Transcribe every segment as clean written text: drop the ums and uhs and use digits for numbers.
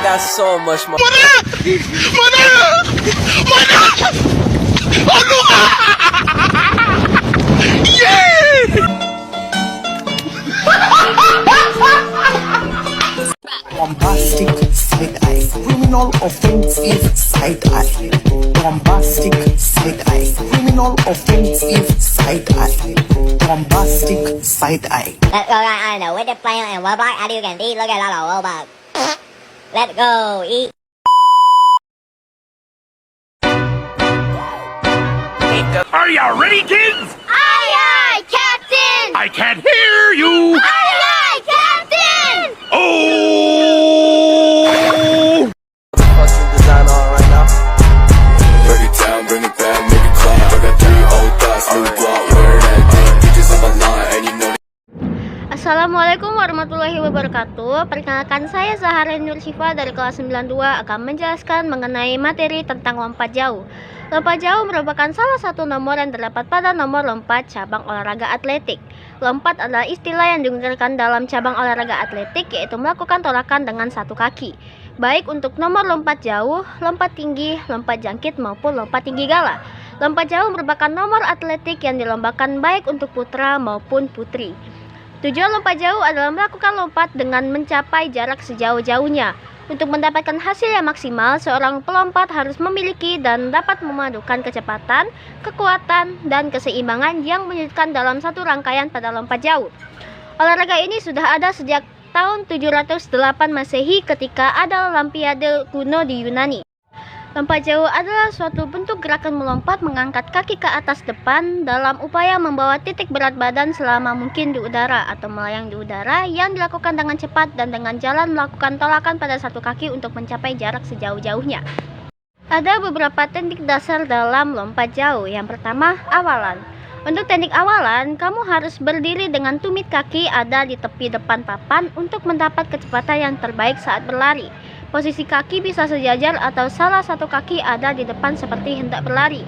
got so much more. Bombastic side eye, criminal offensive side eye. Bombastic side eye, criminal offensive side eye. Bombastic side eye. Let's go right on the with the player and robot as you can see. Look at that robot. Let's go eat. Are you ready, kids? Aye, aye, Captain! I can't hear you. Aye, aye, Captain! Oh! Fucking design on right now. Break it down, bring it back, make it clap. I got 3 old thoughts, new block, where that thing, bitches on my line, and you know. Assalamualaikum warahmatullahi wabarakatuh. Perkenalkan, saya Zahara Nur Syifa dari kelas 92 akan menjelaskan mengenai materi tentang lompat jauh. Lompat jauh merupakan salah satu nomor yang terdapat pada nomor lompat cabang olahraga atletik. Lompat adalah istilah yang digunakan dalam cabang olahraga atletik, yaitu melakukan tolakan dengan satu kaki, baik untuk nomor lompat jauh, lompat tinggi, lompat jangkit maupun lompat tinggi gala. Lompat jauh merupakan nomor atletik yang dilombakan baik untuk putra maupun putri. Tujuan lompat jauh adalah melakukan lompat dengan mencapai jarak sejauh-jauhnya. Untuk mendapatkan hasil yang maksimal, seorang pelompat harus memiliki dan dapat memadukan kecepatan, kekuatan, dan keseimbangan yang menyatukan dalam satu rangkaian pada lompat jauh. Olahraga ini sudah ada sejak tahun 708 Masehi ketika ada Olimpiade kuno di Yunani. Lompat jauh adalah suatu bentuk gerakan melompat mengangkat kaki ke atas depan dalam upaya membawa titik berat badan selama mungkin di udara atau melayang di udara, yang dilakukan dengan cepat dan dengan jalan melakukan tolakan pada satu kaki untuk mencapai jarak sejauh-jauhnya. Ada beberapa teknik dasar dalam lompat jauh. Yang pertama, awalan. Untuk teknik awalan, kamu harus berdiri dengan tumit kaki ada di tepi depan papan untuk mendapat kecepatan yang terbaik saat berlari. Posisi kaki bisa sejajar atau salah satu kaki ada di depan seperti hendak berlari.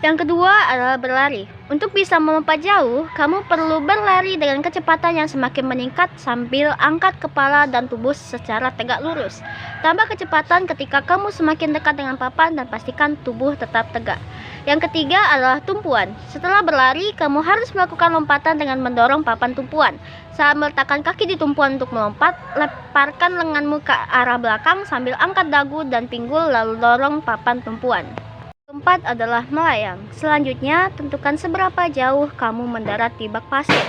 Yang kedua adalah berlari. Untuk bisa melompat jauh, kamu perlu berlari dengan kecepatan yang semakin meningkat sambil angkat kepala dan tubuh secara tegak lurus. Tambah kecepatan ketika kamu semakin dekat dengan papan dan pastikan tubuh tetap tegak. Yang ketiga adalah tumpuan. Setelah berlari, kamu harus melakukan lompatan dengan mendorong papan tumpuan. Saat meletakkan kaki di tumpuan untuk melompat, lemparkan lenganmu ke arah belakang sambil angkat dagu dan pinggul lalu dorong papan tumpuan. Keempat adalah melayang. Selanjutnya, tentukan seberapa jauh kamu mendarat di bak pasir.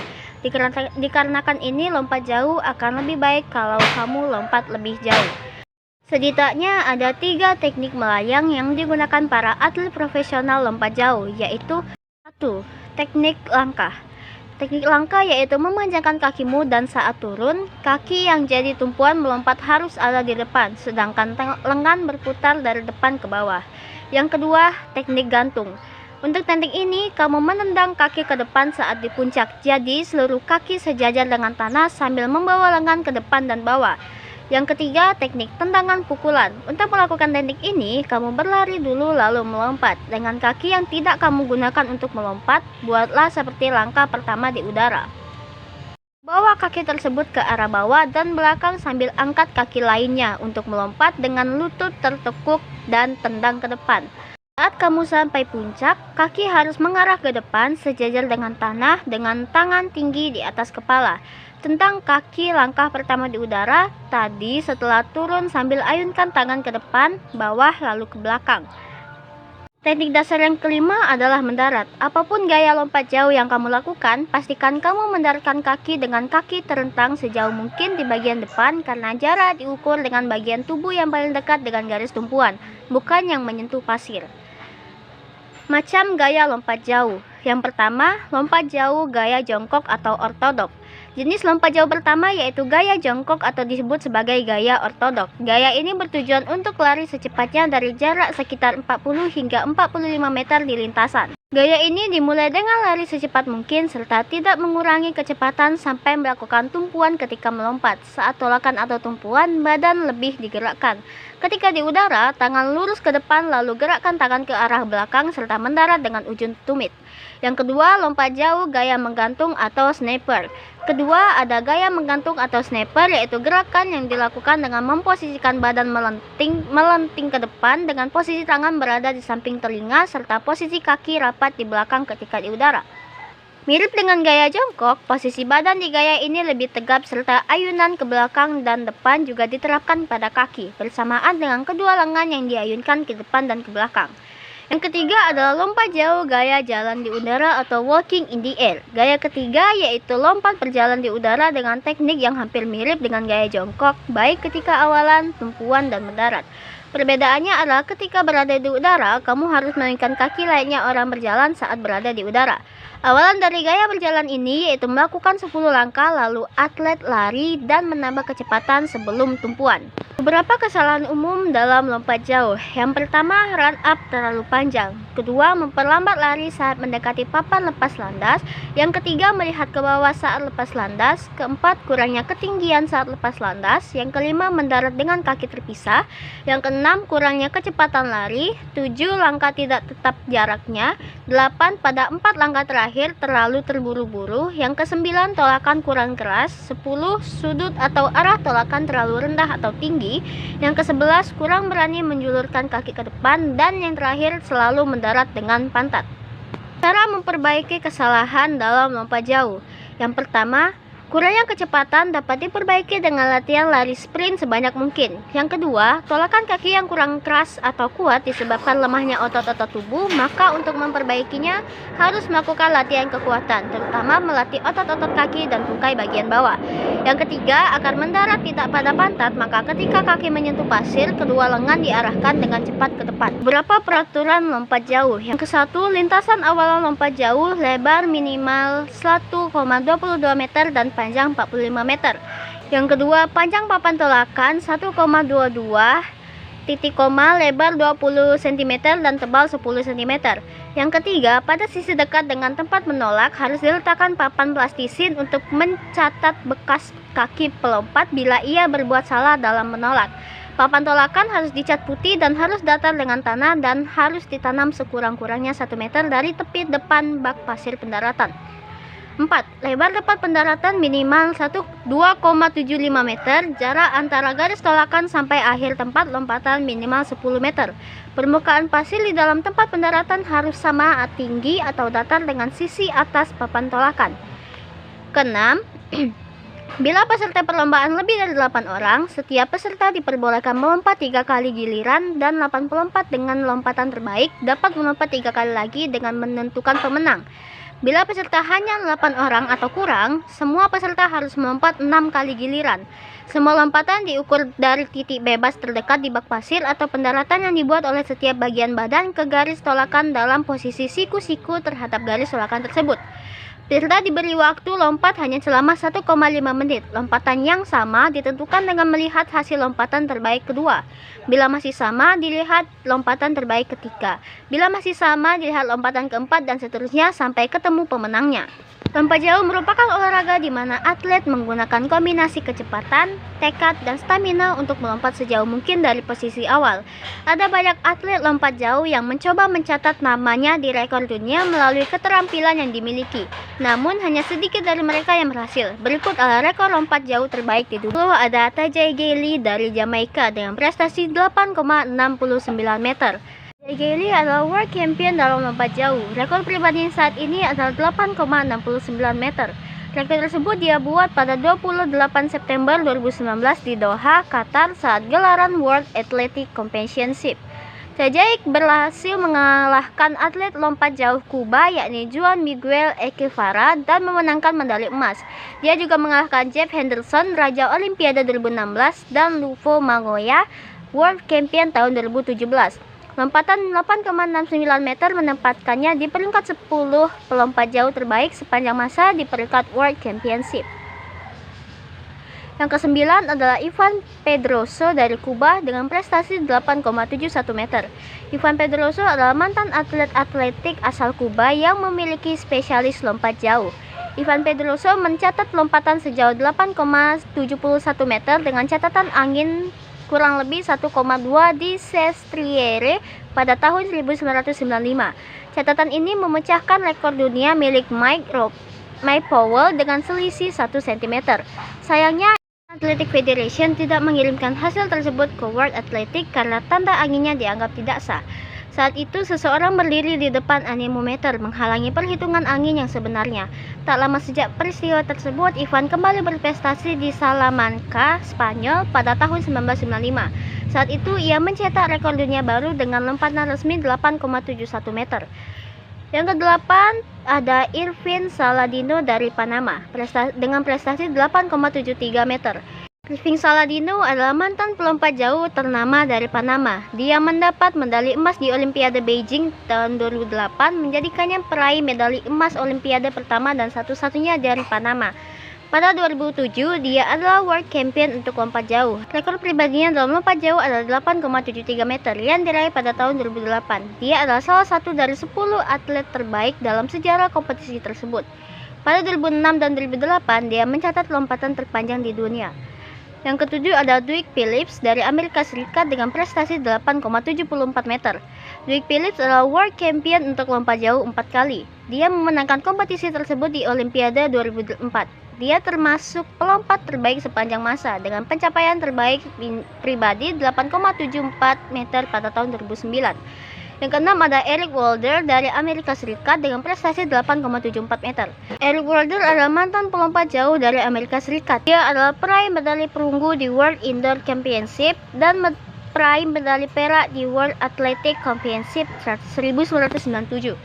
Dikarenakan ini, lompat jauh akan lebih baik kalau kamu lompat lebih jauh. Setidaknya ada 3 teknik melayang yang digunakan para atlet profesional lompat jauh, yaitu 1. Teknik langkah. Teknik langkah yaitu memanjangkan kakimu dan saat turun, kaki yang jadi tumpuan melompat harus ada di depan, sedangkan lengan berputar dari depan ke bawah. Yang kedua, teknik gantung. Untuk teknik ini, kamu menendang kaki ke depan saat di puncak, jadi seluruh kaki sejajar dengan tanah sambil membawa lengan ke depan dan bawah. Yang ketiga, teknik tendangan pukulan. Untuk melakukan teknik ini, kamu berlari dulu lalu melompat. Dengan kaki yang tidak kamu gunakan untuk melompat, buatlah seperti langkah pertama di udara. Bawa kaki tersebut ke arah bawah dan belakang sambil angkat kaki lainnya untuk melompat dengan lutut tertekuk dan tendang ke depan. Saat kamu sampai puncak, kaki harus mengarah ke depan sejajar dengan tanah dengan tangan tinggi di atas kepala. Tentang kaki langkah pertama di udara, tadi setelah turun sambil ayunkan tangan ke depan, bawah lalu ke belakang. Teknik dasar yang kelima adalah mendarat. Apapun gaya lompat jauh yang kamu lakukan, pastikan kamu mendaratkan kaki dengan kaki terentang sejauh mungkin di bagian depan karena jarak diukur dengan bagian tubuh yang paling dekat dengan garis tumpuan, bukan yang menyentuh pasir. Macam gaya lompat jauh. Yang pertama, lompat jauh gaya jongkok atau ortodok. Jenis lompat jauh pertama yaitu gaya jongkok atau disebut sebagai gaya ortodok. Gaya ini bertujuan untuk lari secepatnya dari jarak sekitar 40 hingga 45 meter di lintasan. Gaya ini dimulai dengan lari secepat mungkin serta tidak mengurangi kecepatan sampai melakukan tumpuan ketika melompat. Saat tolakan atau tumpuan, badan lebih digerakkan. Ketika di udara, tangan lurus ke depan lalu gerakkan tangan ke arah belakang serta mendarat dengan ujung tumit. Yang kedua, lompat jauh gaya menggantung atau sniper. Kedua, ada gaya menggantung atau sniper, yaitu gerakan yang dilakukan dengan memposisikan badan melenting ke depan dengan posisi tangan berada di samping telinga serta posisi kaki rapat di belakang ketika di udara. Mirip dengan gaya jongkok, posisi badan di gaya ini lebih tegap serta ayunan ke belakang dan depan juga diterapkan pada kaki, bersamaan dengan kedua lengan yang diayunkan ke depan dan ke belakang. Yang ketiga adalah lompat jauh gaya jalan di udara atau walking in the air. Gaya ketiga yaitu lompat berjalan di udara dengan teknik yang hampir mirip dengan gaya jongkok, baik ketika awalan, tumpuan, dan mendarat. Perbedaannya adalah ketika berada di udara, kamu harus menaikan kaki layaknya orang berjalan saat berada di udara. Awalan dari gaya berjalan ini yaitu melakukan 10 langkah lalu atlet lari dan menambah kecepatan sebelum tumpuan. Beberapa kesalahan umum dalam lompat jauh. Yang pertama, run up terlalu panjang. Kedua, memperlambat lari saat mendekati papan lepas landas. Yang ketiga, melihat ke bawah saat lepas landas. Keempat, kurangnya ketinggian saat lepas landas. Yang kelima, mendarat dengan kaki terpisah. Yang keenam, kurangnya kecepatan lari. 7, langkah tidak tetap jaraknya. 8, pada 4 langkah terakhir terlalu terburu-buru. Yang ke-9, tolakan kurang keras. 10, sudut atau arah tolakan terlalu rendah atau tinggi. Yang ke-11, kurang berani menjulurkan kaki ke depan. Dan yang terakhir, selalu mendarat dengan pantat. Cara memperbaiki kesalahan dalam lompat jauh. Yang pertama, kurangnya kecepatan dapat diperbaiki dengan latihan lari sprint sebanyak mungkin. Yang kedua, tolakan kaki yang kurang keras atau kuat disebabkan lemahnya otot-otot tubuh, maka untuk memperbaikinya harus melakukan latihan kekuatan, terutama melatih otot-otot kaki dan tungkai bagian bawah. Yang ketiga, agar mendarat tidak pada pantat, maka ketika kaki menyentuh pasir, kedua lengan diarahkan dengan cepat ke depan. Beberapa peraturan lompat jauh. Yang ke-1, lintasan awalan lompat jauh lebar minimal 1,22 meter dan panjang 45 meter. Yang kedua, panjang papan tolakan 1,22 titik koma, lebar 20 cm dan tebal 10 cm. Yang ketiga, pada sisi dekat dengan tempat menolak harus diletakkan papan plastisin untuk mencatat bekas kaki pelompat bila ia berbuat salah dalam menolak. Papan tolakan harus dicat putih dan harus datar dengan tanah dan harus ditanam sekurang-kurangnya 1 meter dari tepi depan bak pasir pendaratan. 4. Lebar depan pendaratan minimal 2,75 meter. Jarak antara garis tolakan sampai akhir tempat lompatan minimal 10 meter. Permukaan pasir di dalam tempat pendaratan harus sama tinggi atau datar dengan sisi atas papan tolakan. Keenam, bila peserta perlombaan lebih dari 8 orang, setiap peserta diperbolehkan melompat 3 kali giliran dan 8 pelompat dengan lompatan terbaik dapat melompat 3 kali lagi dengan menentukan pemenang. Bila peserta hanya 8 orang atau kurang, semua peserta harus melompat 6 kali giliran. Semua lompatan diukur dari titik bebas terdekat di bak pasir atau pendaratan yang dibuat oleh setiap bagian badan ke garis tolakan dalam posisi siku-siku terhadap garis tolakan tersebut. Peserta diberi waktu lompat hanya selama 1,5 menit. Lompatan yang sama ditentukan dengan melihat hasil lompatan terbaik kedua. Bila masih sama, dilihat lompatan terbaik ketiga. Bila masih sama, dilihat lompatan keempat dan seterusnya sampai ketemu pemenangnya. Lompat jauh merupakan olahraga di mana atlet menggunakan kombinasi kecepatan, tekad, dan stamina untuk melompat sejauh mungkin dari posisi awal. Ada banyak atlet lompat jauh yang mencoba mencatat namanya di rekor dunia melalui keterampilan yang dimiliki. Namun hanya sedikit dari mereka yang berhasil. Berikut adalah rekor lompat jauh terbaik di dunia. Ada Tajay Gailey dari Jamaika dengan prestasi 8,69 meter. Gailey adalah world champion dalam lompat jauh. Rekor pribadi saat ini adalah 8,69 meter. Rekor tersebut dia buat pada 28 September 2019 di Doha, Qatar saat gelaran World Athletic Championship. Tajay berhasil mengalahkan atlet lompat jauh Kuba yakni Juan Miguel Echevarria dan memenangkan medali emas. Dia juga mengalahkan Jeff Henderson, Raja Olimpiade 2016 dan Lufo Mangoya, World Champion tahun 2017. Lompatan 8,69 meter menempatkannya di peringkat 10 pelompat jauh terbaik sepanjang masa di peringkat World Championship. Yang ke-9 adalah Ivan Pedroso dari Kuba dengan prestasi 8,71 meter. Ivan Pedroso adalah mantan atlet atletik asal Kuba yang memiliki spesialis lompat jauh. Ivan Pedroso mencatat lompatan sejauh 8,71 meter dengan catatan angin kurang lebih 1,2 di Sestriere pada tahun 1995. Catatan ini memecahkan rekor dunia milik Mike Mike Powell dengan selisih 1 cm. Sayangnya, Athletic Federation tidak mengirimkan hasil tersebut ke World Athletic karena tanda anginnya dianggap tidak sah. Saat itu, seseorang berdiri di depan anemometer menghalangi perhitungan angin yang sebenarnya. Tak lama sejak peristiwa tersebut, Ivan kembali berprestasi di Salamanca, Spanyol pada tahun 1995. Saat itu, ia mencetak rekor dunia baru dengan lompatan resmi 8,71 meter. Yang ke-8 ada Irvin Saladino dari Panama dengan prestasi 8,73 meter. Irvin Saladino adalah mantan pelompat jauh ternama dari Panama. Dia mendapat medali emas di Olimpiade Beijing tahun 2008, menjadikannya peraih medali emas Olimpiade pertama dan satu-satunya dari Panama. Pada 2007, dia adalah World Champion untuk lompat jauh. Rekor pribadinya dalam lompat jauh adalah 8,73 meter yang diraih pada tahun 2008. Dia adalah salah satu dari 10 atlet terbaik dalam sejarah kompetisi tersebut. Pada 2006 dan 2008, dia mencatat lompatan terpanjang di dunia. Yang ketujuh ada Dwight Phillips dari Amerika Serikat dengan prestasi 8,74 meter. Dwight Phillips adalah World Champion untuk lompat jauh 4 kali. Dia memenangkan kompetisi tersebut di Olimpiade 2004. Dia termasuk pelompat terbaik sepanjang masa dengan pencapaian terbaik pribadi 8,74 meter pada tahun 2009. Yang keenam ada Eric Wilder dari Amerika Serikat dengan prestasi 8,74 meter. Eric Wilder adalah mantan pelompat jauh dari Amerika Serikat. Dia adalah peraih medali perunggu di World Indoor Championship dan peraih medali perak di World Athletic Championship 1997.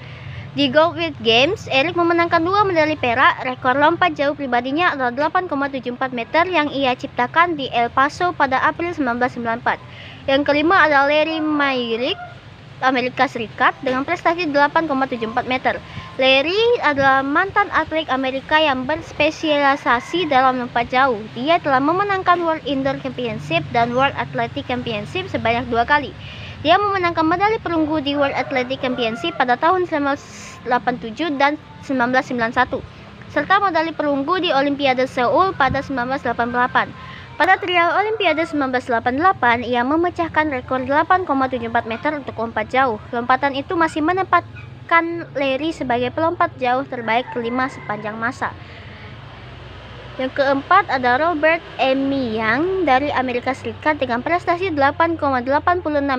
Di Goldfield Games, Eric memenangkan 2 medali perak. Rekor lompat jauh pribadinya adalah 8,74 meter yang ia ciptakan di El Paso pada April 1994. Yang kelima ada Larry Myrick Amerika Serikat dengan prestasi 8,74 meter. Larry adalah mantan atlet Amerika yang berspesialisasi dalam lompat jauh. Dia telah memenangkan World Indoor Championship dan World Athletic Championship sebanyak 2 kali. Dia memenangkan medali perunggu di World Athletic Championship pada tahun 1987 dan 1991, serta medali perunggu di Olimpiade Seoul pada 1988. Pada trial Olimpiade 1988, ia memecahkan rekor 8,74 meter untuk lompat jauh. Lompatan itu masih menempatkan Larry sebagai pelompat jauh terbaik kelima sepanjang masa. Yang keempat ada Robert Emmiang dari Amerika Serikat dengan prestasi 8,86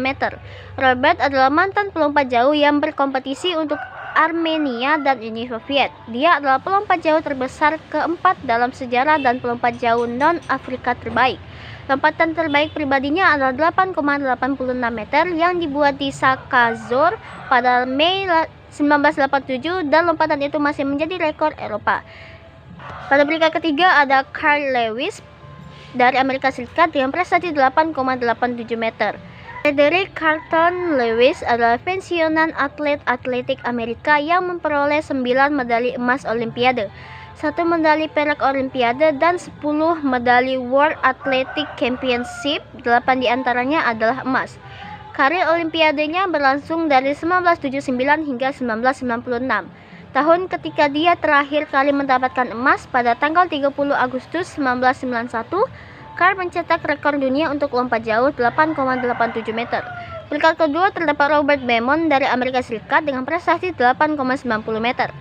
meter. Robert adalah mantan pelompat jauh yang berkompetisi untuk Armenia dan Uni Soviet. Dia adalah pelompat jauh terbesar keempat dalam sejarah dan pelompat jauh non-Afrika terbaik. Lompatan terbaik pribadinya adalah 8,86 meter yang dibuat di Sakazor pada Mei 1987 dan lompatan itu masih menjadi rekor Eropa. Pada peringkat ketiga ada Carl Lewis dari Amerika Serikat dengan prestasi 8,87 meter. Frederick Carlton Lewis adalah pensiunan atlet atletik Amerika yang memperoleh 9 medali emas Olimpiade, 1 medali perak Olimpiade, dan 10 medali World Athletic Championship, 8 diantaranya adalah emas. Karir Olimpiadenya berlangsung dari 1979 hingga 1996. Tahun ketika dia terakhir kali mendapatkan emas pada tanggal 30 Agustus 1991, Carl mencetak rekor dunia untuk lompat jauh 8,87 meter. Peringkat kedua terdapat Robert Beamon dari Amerika Serikat dengan prestasi 8,90 meter.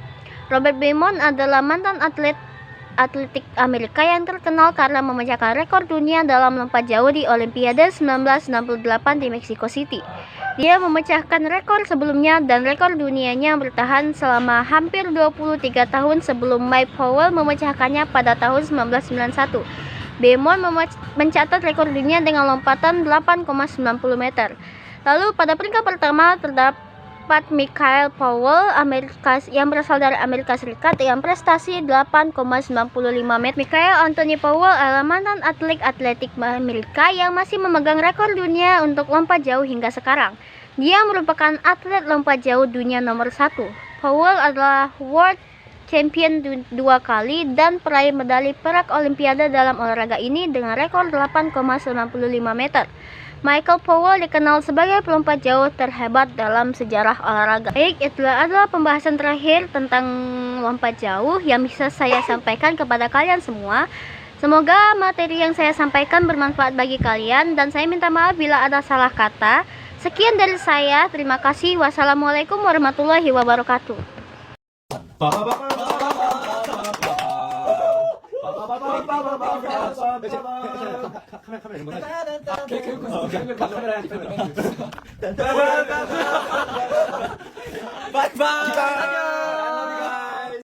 Robert Beamon adalah mantan atletik Amerika yang terkenal karena memecahkan rekor dunia dalam lompat jauh di Olimpiade 1968 di Mexico City. Dia memecahkan rekor sebelumnya dan rekor dunianya bertahan selama hampir 23 tahun sebelum Mike Powell memecahkannya pada tahun 1991. Beamon mencatat rekor dunia dengan lompatan 8,90 meter. Lalu pada peringkat pertama terdapat Michael Powell yang berasal dari Amerika Serikat dengan prestasi 8,95 meter. Michael Anthony Powell adalah mantan atlet atletik Amerika yang masih memegang rekor dunia untuk lompat jauh hingga sekarang. Dia merupakan atlet lompat jauh dunia nomor 1. Powell adalah World Champion 2 kali dan peraih medali perak Olimpiade dalam olahraga ini dengan rekor 8,95 meter. Michael Powell dikenal sebagai pelompat jauh terhebat dalam sejarah olahraga. Baik, itulah adalah pembahasan terakhir tentang lompat jauh yang bisa saya sampaikan kepada kalian semua. Semoga materi yang saya sampaikan bermanfaat bagi kalian dan saya minta maaf bila ada salah kata. Sekian dari saya, terima kasih. Wassalamualaikum warahmatullahi wabarakatuh. 바이바이.